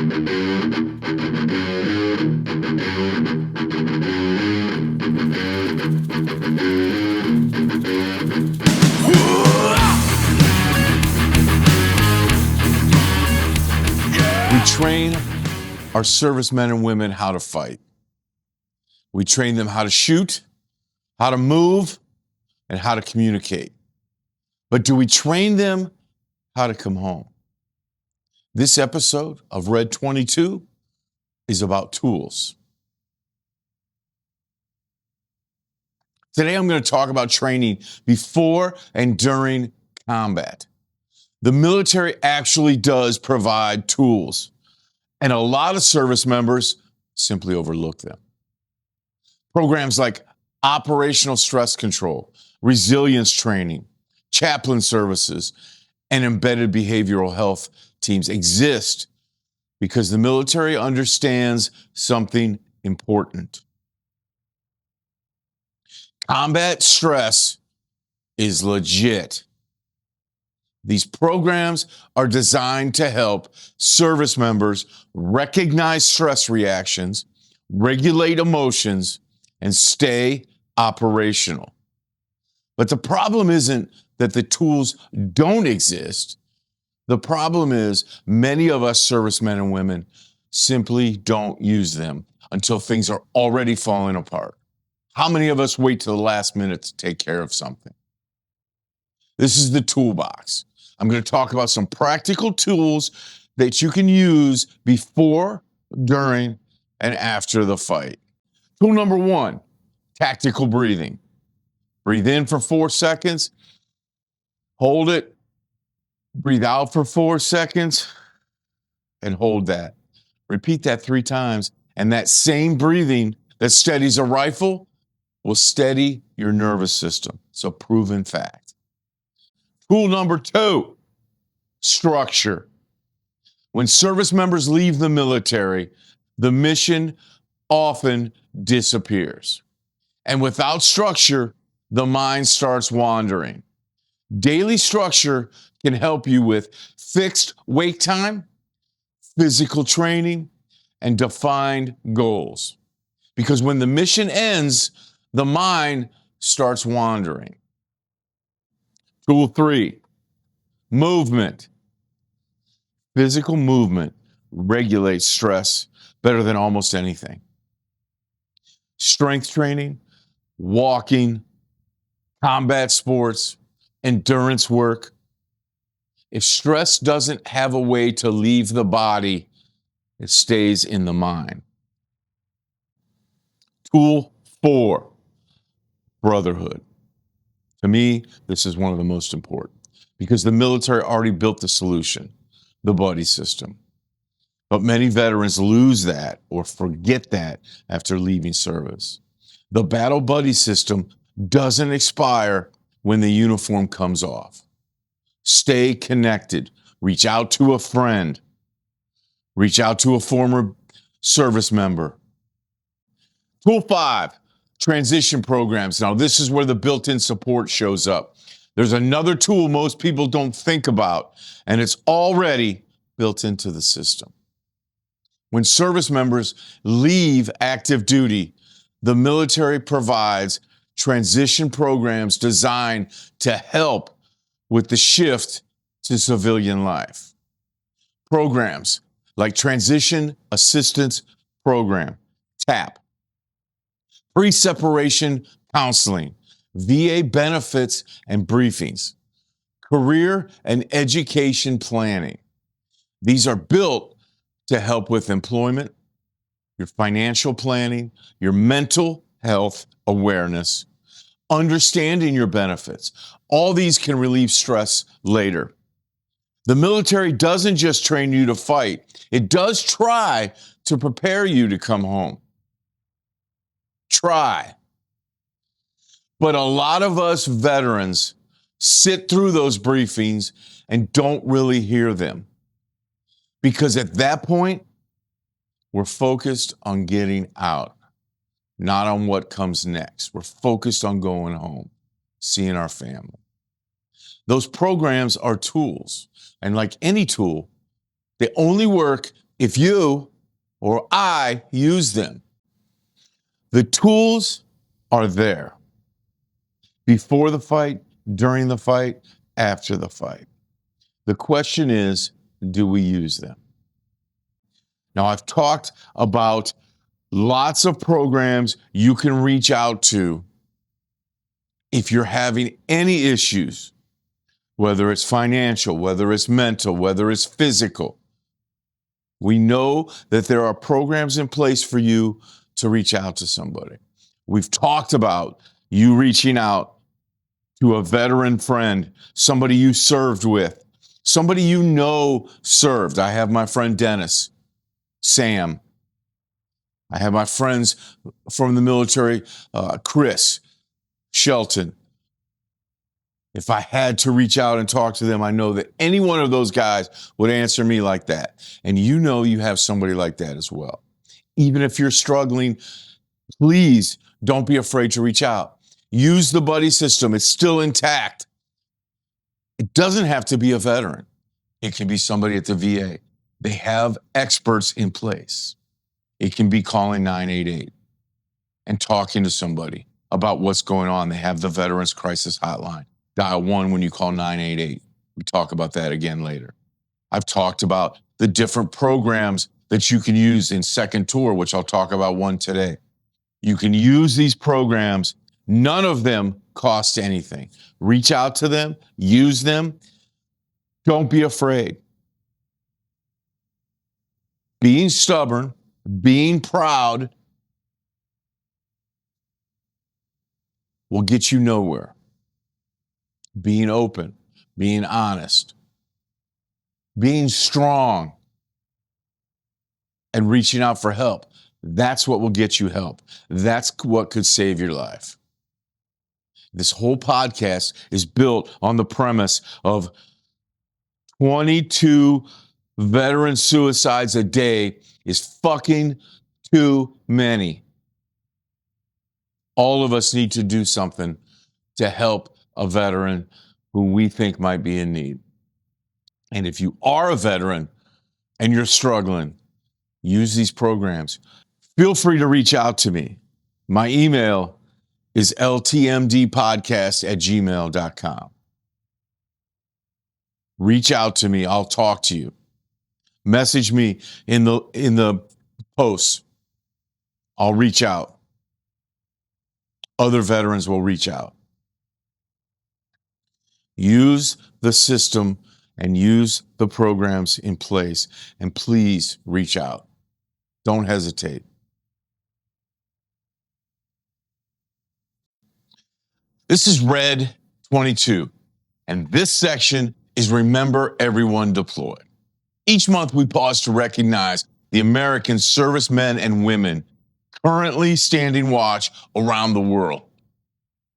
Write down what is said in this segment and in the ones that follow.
We train our servicemen and women how to fight. We train them how to shoot, how to move, and how to communicate. But do we train them how to come home? This episode of R.E.D 22 is about tools. Today I'm going to talk about training before and during combat. The military actually does provide tools, and a lot of service members simply overlook them. Programs like operational stress control, resilience training, chaplain services, and embedded behavioral health teams exist because the military understands something important. Combat stress is legit. These programs are designed to help service members recognize stress reactions, regulate emotions, and stay operational. But the problem isn't that the tools don't exist. The problem is many of us servicemen and women simply don't use them until things are already falling apart. How many of us wait till the last minute to take care of something? This is the toolbox. I'm going to talk about some practical tools that you can use before, during, and after the fight. Tool number 1, tactical breathing. Breathe in for 4 seconds, hold it, breathe out for 4 seconds, and hold that. Repeat that 3 times, and that same breathing that steadies a rifle will steady your nervous system. It's a proven fact. Tool number 2, structure. When service members leave the military, the mission often disappears. And without structure, the mind starts wandering. Daily structure can help you with fixed wake time, physical training, and defined goals. Because when the mission ends, the mind starts wandering. Tool 3, movement. Physical movement regulates stress better than almost anything. Strength training, walking, combat sports, endurance work. If stress doesn't have a way to leave the body, it stays in the mind. Tool 4, brotherhood. To me, this is one of the most important because the military already built the solution, the buddy system. But many veterans lose that or forget that after leaving service. The battle buddy system doesn't expire when the uniform comes off. Stay connected. Reach out to a friend. Reach out to a former service member. Tool 5, transition programs. Now, this is where the built-in support shows up. There's another tool most people don't think about, and it's already built into the system. When service members leave active duty, the military provides transition programs designed to help with the shift to civilian life. Programs like Transition Assistance Program, TAP, pre-separation counseling, VA benefits and briefings, career and education planning. These are built to help with employment, your financial planning, your mental health awareness, understanding your benefits. All these can relieve stress later. The military doesn't just train you to fight. It does try to prepare you to come home. Try. But a lot of us veterans sit through those briefings and don't really hear them. Because at that point, we're focused on getting out, not on what comes next. We're focused on going home, seeing our family. Those programs are tools. And like any tool, they only work if you or I use them. The tools are there before the fight, during the fight, after the fight. The question is, do we use them? Now, I've talked about lots of programs you can reach out to if you're having any issues, whether it's financial, whether it's mental, whether it's physical. We know that there are programs in place for you to reach out to somebody. We've talked about you reaching out to a veteran friend, somebody you served with, somebody you know served. I have my friend Dennis, Sam. I have my friends from the military, Chris, Shelton. If I had to reach out and talk to them, I know that any one of those guys would answer me like that. And you know you have somebody like that as well. Even if you're struggling, please don't be afraid to reach out. Use the buddy system. It's still intact. It doesn't have to be a veteran. It can be somebody at the VA. They have experts in place. It can be calling 988 and talking to somebody about what's going on. They have the Veterans Crisis Hotline. Dial 1 when you call 988. We talk about that again later. I've talked about the different programs that you can use in Second Tour, which I'll talk about one today. You can use these programs. None of them cost anything. Reach out to them, use them. Don't be afraid. Being stubborn, being proud will get you nowhere. Being open, being honest, being strong, and reaching out for help. That's what will get you help. That's what could save your life. This whole podcast is built on the premise of 22 veteran suicides a day is fucking too many. All of us need to do something to help a veteran who we think might be in need. And if you are a veteran and you're struggling, use these programs. Feel free to reach out to me. My email is ltmdpodcast@gmail.com. Reach out to me. I'll talk to you. Message me in the posts. I'll reach out. Other veterans will reach out. Use the system and use the programs in place. And please reach out. Don't hesitate. This is R.E.D 22, and this section is Remember Everyone Deployed. Each month we pause to recognize the American servicemen and women currently standing watch around the world.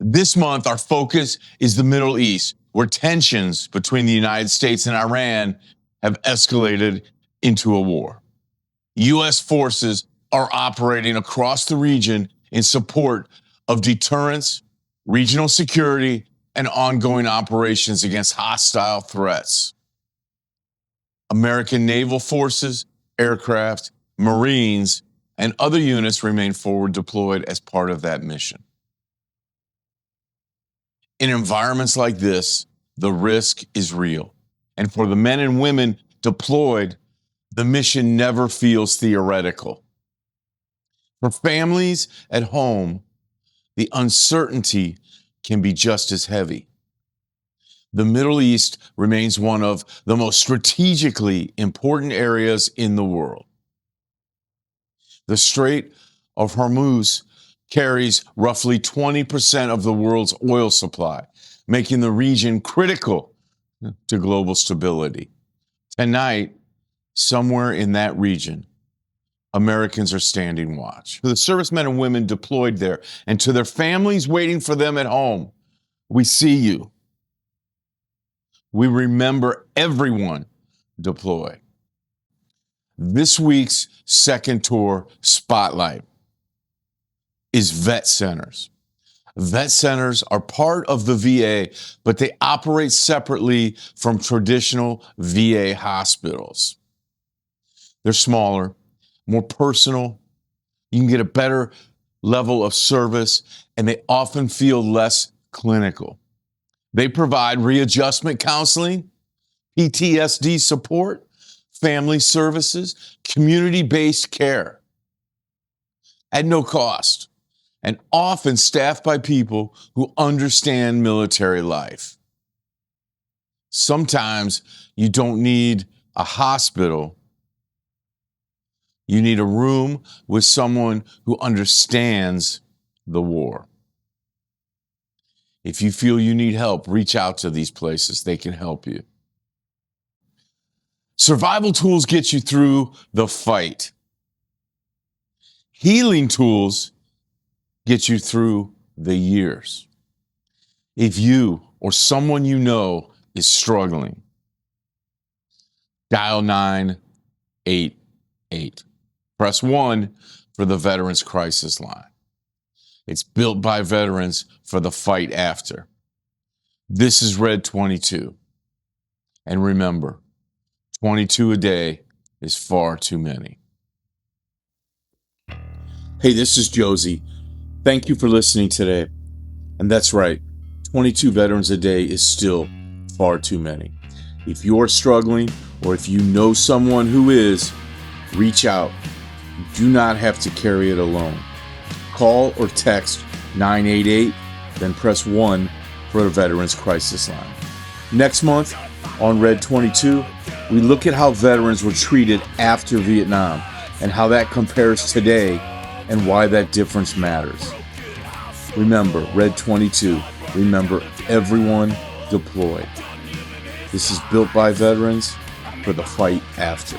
This month, our focus is the Middle East, where tensions between the United States and Iran have escalated into a war. U.S. forces are operating across the region in support of deterrence, regional security, and ongoing operations against hostile threats. American naval forces, aircraft, Marines, and other units remain forward deployed as part of that mission. In environments like this, the risk is real. And for the men and women deployed, the mission never feels theoretical. For families at home, the uncertainty can be just as heavy. The Middle East remains one of the most strategically important areas in the world. The Strait of Hormuz carries roughly 20% of the world's oil supply, making the region critical to global stability. Tonight, somewhere in that region, Americans are standing watch. To the servicemen and women deployed there and to their families waiting for them at home, we see you. We remember everyone deployed. This week's Second Tour Spotlight is vet centers. Vet centers are part of the VA, but they operate separately from traditional VA hospitals. They're smaller, more personal. You can get a better level of service, and they often feel less clinical. They provide readjustment counseling, PTSD support, family services, community-based care at no cost, and often staffed by people who understand military life. Sometimes you don't need a hospital. You need a room with someone who understands the war. If you feel you need help, reach out to these places. They can help you. Survival tools get you through the fight. Healing tools get you through the years. If you or someone you know is struggling, dial 988. Press 1 for the Veterans Crisis Line. It's built by veterans for the fight after. This is R.E.D 22. And remember, 22 a day is far too many. Hey, this is Josie. Thank you for listening today. And that's right, 22 veterans a day is still far too many. If you're struggling or if you know someone who is, reach out. You do not have to carry it alone. Call or text 988, then press 1 for the Veterans Crisis Line. Next month on R.E.D 22, we look at how veterans were treated after Vietnam and how that compares today and why that difference matters. Remember, R.E.D 22, remember everyone deployed. This is built by veterans for the fight after.